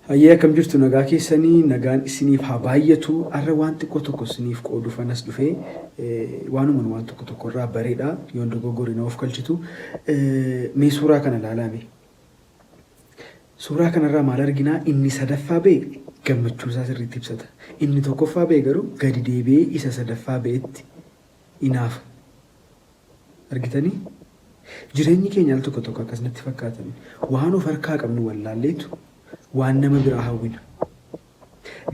Hayyaa kam jirtu nagaa keessanii nagaan isiniif haa baay'atu arra waan xiqqoo tokko isiniif qoodu fanas dhufee waanumaan waan tokko tokko irraa bareedha yoon dogoggorina of galchitu mee suuraa kana ilaalame suuraa kanarraa maal arginaa inni sadaffaa ba'e gammachuu isaa sirriitti ibsata inni tokkoffaa ba'e garuu gadi deebi'ee isa sadaffaa ba'etti inaaf argitanii jireenyi keenya al tokko tokko akkasumatti fakkaatan waan of harkaa qabnu wallaalleetu waan nama biraa hawwina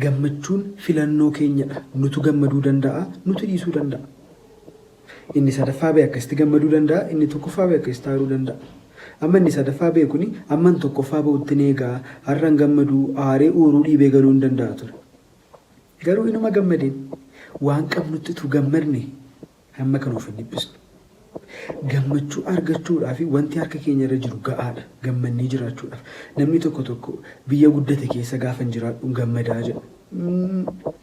gammachuun filannoo keenyadha nutu gammaduu danda'a nutu dhiisuu danda'a inni sadaffaa ba'e akkasitti gammaduu danda'a inni tokkoffaa ba'e akkasitti taa'uu danda'a amma inni sadaffaa ba'e kuni amma inni tokkoffaa ba'utti neegaa har'an gammaduu aaree uuruu dhiibee galuu hin danda'a ture garuu inuma gammadeen waan qabnutti tu gammadne hamma kan of hin dhiphisnu gammachuu argachuudhaaf wanti harka keenya irra jiru ga'aadha gammannee jiraachuudhaaf namni tokko tokko biyya guddate keessa gaafa jiraadhu gammadaa jedha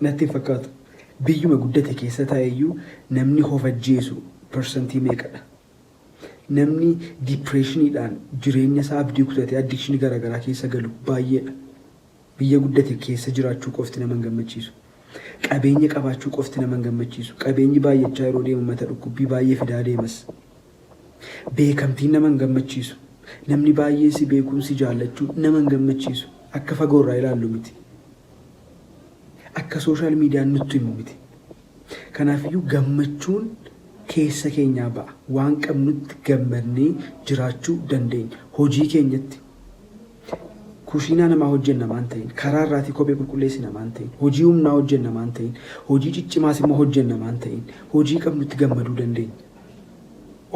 natti hin fakkaatu biyyuma guddate keessa taa'eyyuu namni of ajjeesu persentii meeqadha namni dipireeshiniidhaan jireenya isaa abdii kutatee addikshinii garaagaraa keessa galu baay'eedha biyya guddate keessa jiraachuu qofti nama gammachiisu qabeenya qabaachuu qofti nama gammachiisu qabeenyi baay'achaa yeroo deemu mata dhukkubbii baay'ee fidaa deemas beekamtiin nama gammachiisu namni baay'ee si beekuun si jaallachuu nama gammachiisu akka fagoorraa ilaallu miti akka sooshaal miidiyaan nutti himu miti kanaafiyyuu gammachuun keessa keenyaa ba'a waan qabnutti gammadnee jiraachuu dandeenya hojii keenyatti kushiinaa namaa hojjenna maan ta'in karaa irraatii kophee qulqulleessina maan ta'in hojii humnaa hojjenna maan ta'in hojii ciccimaas immoo hojjenna maan ta'in hojii qabnutti gammaduu dandeenya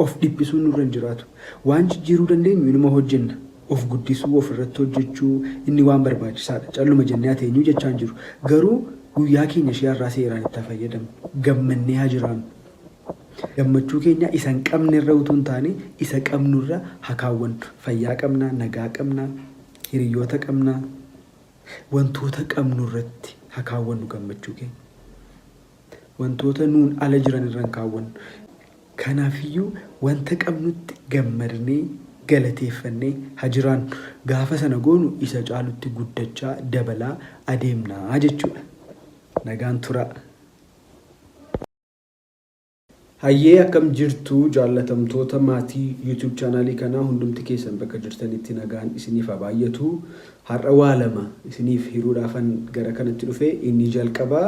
of dhiphisuun nurra hin jiraatu waan jijjiiruu dandeenyu inuma hojjenna of guddisuu of irratti hojjechuu inni waan barbaachisaadha calluma jennee ateenyuu jechaan jiru garuu guyyaa keenya ishee har'aa seeraan itti fayyadamu gammannee haa jiraannu gammachuu keenya isa hin qabne irra utuu hin taane isa qabnurra haa kaawwannu fayyaa qabnaa nagaa qabnaa hiriyoota qabnaa wantoota qabnu irratti haa kaawwannu gammachuu keenya wantoota nuun ala jiran irra hin kaawwannu kanaafiyyuu wanta qabnutti gammadnee galateeffannee haa jiraannu gaafa sana goonu isa caalutti guddachaa dabalaa adeemnaa jechuudha nagaan turaa. Hayyee akkam jirtu jaallatamtoota maatii YouTube chaanaalii kanaa hundumti keessan bakka jirtanitti nagaan isiniif haa baay'atu har'a waa lama isiniif hiruudhaafan gara kanatti dhufe inni jalqabaa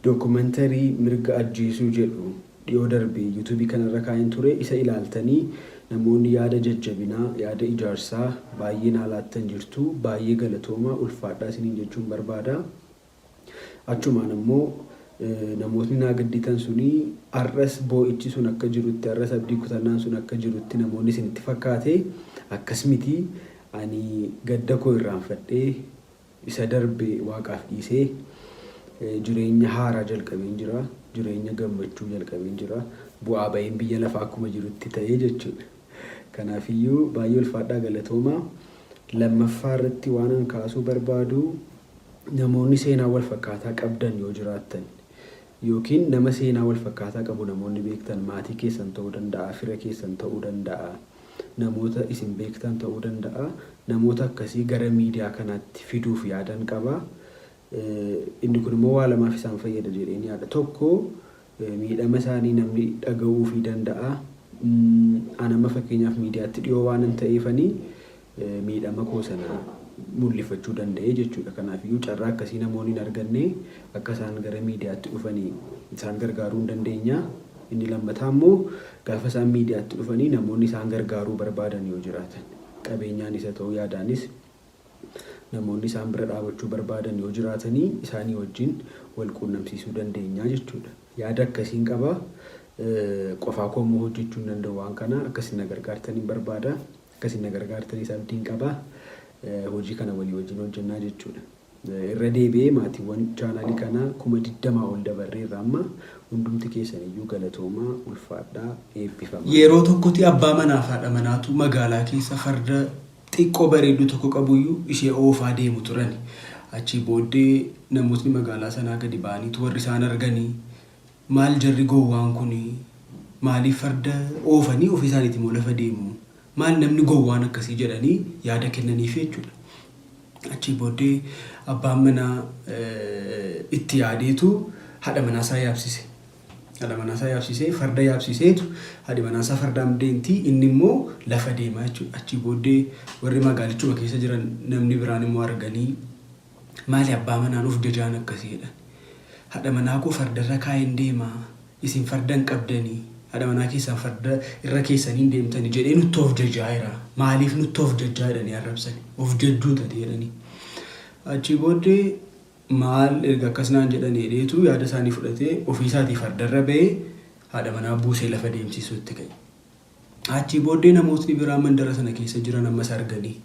dookumentarii mirga ajjeesuu jedhu dhiyoo darbe YouTube kanarra kaa'een ture isa ilaaltanii namoonni yaada jajjabinaa yaada ijaarsaa baay'ee naalaattan jirtu baay'ee galatoomaa ulfaadhaa isiniin jechuun barbaada achumaan ammoo namootni naa gadditan suni arras boo'ichi sun akka jirutti arras abdii kutannaan sun akka jirutti namoonni isinitti fakkaate akkas miti ani gadda koo irraanfadhee isa darbe waaqaaf dhiisee jireenya haaraa jalqabeen jira jireenya gammachuu jalqabeen jira bu'aa ba'iin biyya lafaa akkuma jirutti ta'ee jechuudha kanaafiyyuu baay'ee ulfaadhaa galatoomaa lammaffaa irratti waan an kaasuu barbaadu namoonni seenaa wal fakkaataa qabdan yoo jiraattan yookiin nama seenaa wal fakkaataa qabu namoonni beektan maatii keessan ta'uu danda'a fira keessan ta'uu danda'a namoota isin beektan ta'uu danda'a namoota akkasii gara miidiyaa kanaatti fiduuf yaadan qaba inni kun immoo waa lamaaf isaan fayyada jedheen yaada tokko miidhama isaanii namni dhaga'uu fi danda'a anama fakkeenyaaf miidiyaatti dhiyoo waan hin ta'eefanii miidhama koo sana mul'ifachuu danda'e jechuudha kanaafiyyuu carraa akkasii namoonni hin arganne akka isaan gara miidiyaatti dhufanii isaan gargaaruu hin dandeenya inni lammataa immoo gaafa isaan miidiyaatti dhufanii namoonni isaan gargaaruu barbaadan yoo jiraatan qabeenyaan isa ta'uu yaadaanis namoonni isaan bira dhaabachuu barbaadan yoo jiraatanii isaanii wajjin wal quunnamsiisuu dandeenya jechuudha yaada akkasiin qaba qofaa koo immoo hojjechuu hin danda'u waan kana akkasiin gargaartanii barbaada akkasiin gargaartanii abdiin qaba hojii kana walii wajjin hojjennaa jechuudha. Irra deebi'ee maatiiwwan chaanaalii kanaa 20 ol dabarreerra amma hundumti keessan iyyuu galatoomaa ulfaadhaa eebbifama. Yeroo tokkotti abbaa manaa fi haadha manaatu magaalaa keessa farda xiqqoo bareedduu tokko qabuyyuu ishee oofaa deemu turani. Achi booddee namootni magaalaa sanaa gadi ba'aniitu warri isaan arganii maal jarri gowwaan kuni maaliif farda oofanii ofii isaaniitiin lafa deemu maal namni gowwaan akkasii jedhanii yaada kennaniif jechuudha. Achi booddee abbaan manaa itti yaadeetu haadha manaasaa yaabsise. Haadha manaasaa yaabsisee farda yaabsiseetu haadhi manaasaa fardaan deemti inni immoo lafa deemaa jechuudha. Achi booddee warri magaalichuma keessa jiran namni biraan immoo arganii maali abbaa manaan of jajaan akkasiidha. Haadha manaa koo fardarra kaa'een deemaa isin farda hin qabdanii haadha manaa keessan farda irra keessanii deemtanii jedhee nutti of jajaa jira. Maaliif nutti of jajaa jedhanii arrabsanii of jajjuu taate jedhanii. Achi booddee maal erga akkasnaan jedhanii dheetu yaada isaanii fudhatee ofiisaatii fardarra ba'ee haadha manaa buusee lafa deemsisuutti ka'e. Achi booddee namootni biraa mandara sana keessa jiran ammas arganii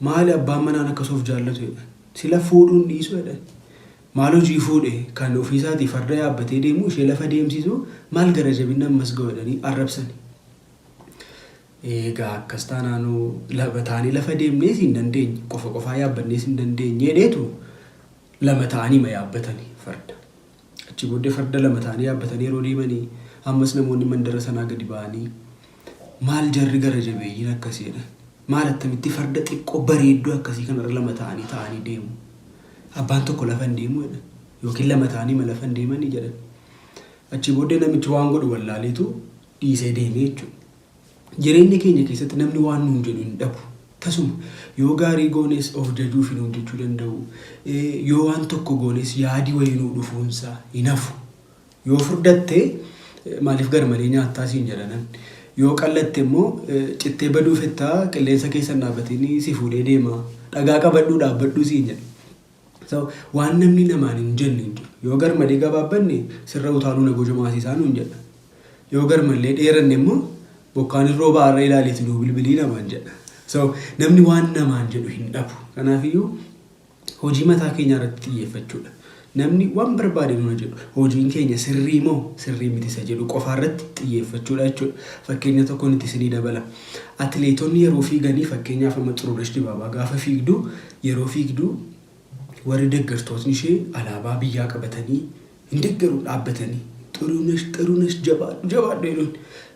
maali abbaan manaan akkasuuf jaallatu jedhan sila fuudhuun dhiisu jedhan maal hojii fuudhe kan ofiisaatii farda yaabbatee deemu ishee lafa deemsisu maal gara jabina ammas ga'u jedhanii arrabsani. Egaa akkas taanaanuu taanii lafa deemnees hin dandeenye qofaa yaabbannees hin dandeenye jedheetu lama ta'anii ma yaabbatanii farda. Achi booddee farda lama ta'anii yaabbatanii yeroo deemanii ammas namoonni mandara sanaa gadi ba'anii maal jarri gara jabeeyyiin akkasiidha. Maal attamitti farda xiqqoo bareedduu akkasii kanarra lama ta'anii deemu. Abbaan tokko lafa hin deemu jedhan yookiin lama ta'anii ma lafa hin deemanii jedhan. Achi booddee namichi waan godhu wallaaleetu dhiisee deemee jechuudha. Jireenya keenya keessatti namni waan nuun jedhu hin dhabu. Tasuma yoo gaarii goones of jajuu fi nuun jechuu danda'u. Yoo waan tokko goones yaadii wayii nuu dhufuunsaa hin hafu. Yoo furdattee maaliif gar malee nyaattaa siin jedhanan. Yoo qallatte immoo cittee baduu fettaa qilleensa keessa dhaabbatanii si fuudhee deema. Dhagaa qabadhuu dhaabbadhuu siin jedha. Waan namni namaan hin jenne hin jiru. Yoo gar malee gabaabbanne sirra utaaluu na goja maasiisaa nuun jedha. Yoo gar malee dheeranne immoo bokkaan irroo baarra ilaaleetu nuu bilbilii namaan jedha. Namni waan namaan jedhu hin dhabu. Kanaafiyyuu hojii mataa keenya irratti xiyyeeffachuudha. Namni waan barbaade nuna jedhu hojiin keenya sirrii moo sirrii miti isa jedhu qofaa irratti xiyyeeffachuudha jechuudha. Fakkeenya tokko nuti isinii dabala. Atileetonni yeroo fiiganii fakkeenyaaf amma Xurunesh Dibaabaa gaafa fiigdu yeroo fiigdu warri deeggartootni ishee alaabaa biyyaa qabatanii hin deeggaru dhaabbatanii Xurunesh jabaadhu jedhuun.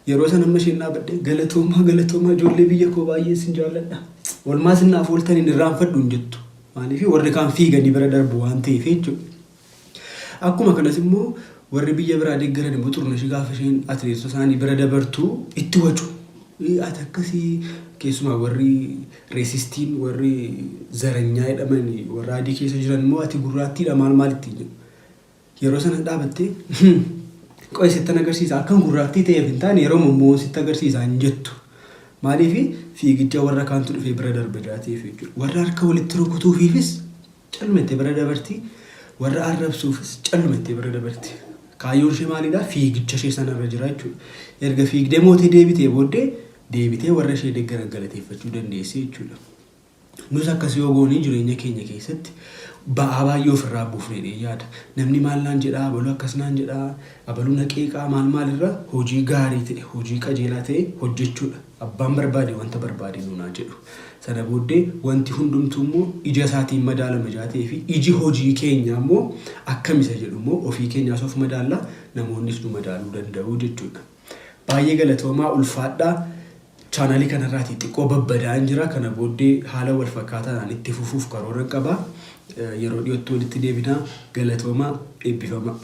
Yeroo sana amma isheen dhaabbadde galatoomaa ijoollee biyya koo baay'ee sin jaalladha. Walmaas naaf ooltan hin irraanfadhu hin jettu. Maaliif warri kaan fiiganii bira darbu waan ta'eef jechuudha. Akkuma kanas immoo warri biyya biraa deeggaran immoo Xurunesh gaafa isheen atileetota isaanii bira dabartu itti wacu. Ati akkasii keessumaa warri reesistiin warri zaranyaa jedhaman warra adii keessa jiran immoo ati gurraattiidha maal ittiin jedhu. Yeroo sana dhaabattee qo'ee sittan agarsiisa akkan gurraattii ta'eef hin taane yeroo mummoo sitti agarsiisa hin jettu. Maaliif fiigicha warra kaantu dhufee bira darba jaateef jechuudha. Warra harka walitti rukutuufiifis callumattee bira dabarti. Warra arrabsuufis callumattee bira dabarti. Kaayyoon ishee maalidhaa? Fiigicha ishee sanarra jira jechuudha. Erga fiigdee mootii deebitee booddee deebitee warra ishee deeggaran galateeffachuu dandeessee jechuudha. Nus akkas yoo goonee jireenya keenya keessatti ba'aa baay'ee ofirraa buufnee yaada. Namni maal naan jedhaa, abaluu akkas naan jedhaa, abaluu naqeeqaa maal irra hojii gaarii ta'e, hojii qajeelaa ta'e hojjechuudha. Abbaan barbaade wanta barbaade nuunaa jedhu. Sana booddee wanti hundumtuu immoo ija isaatiin madaalama jaatee fi iji hojii keenya immoo akkamisa jedhu immoo ofii keenyaas of madaalla namoonnis nu madaaluu danda'u jechuudha. Baay'ee galatoomaa ulfaadhaa. Chaanaalii kanarraati xiqqoo babbadaan jira. Kana booddee haala wal fakkaataan itti fufuuf karoora qaba. Yeroo dhiyootti walitti deebinaa galatoomaa eebbifama.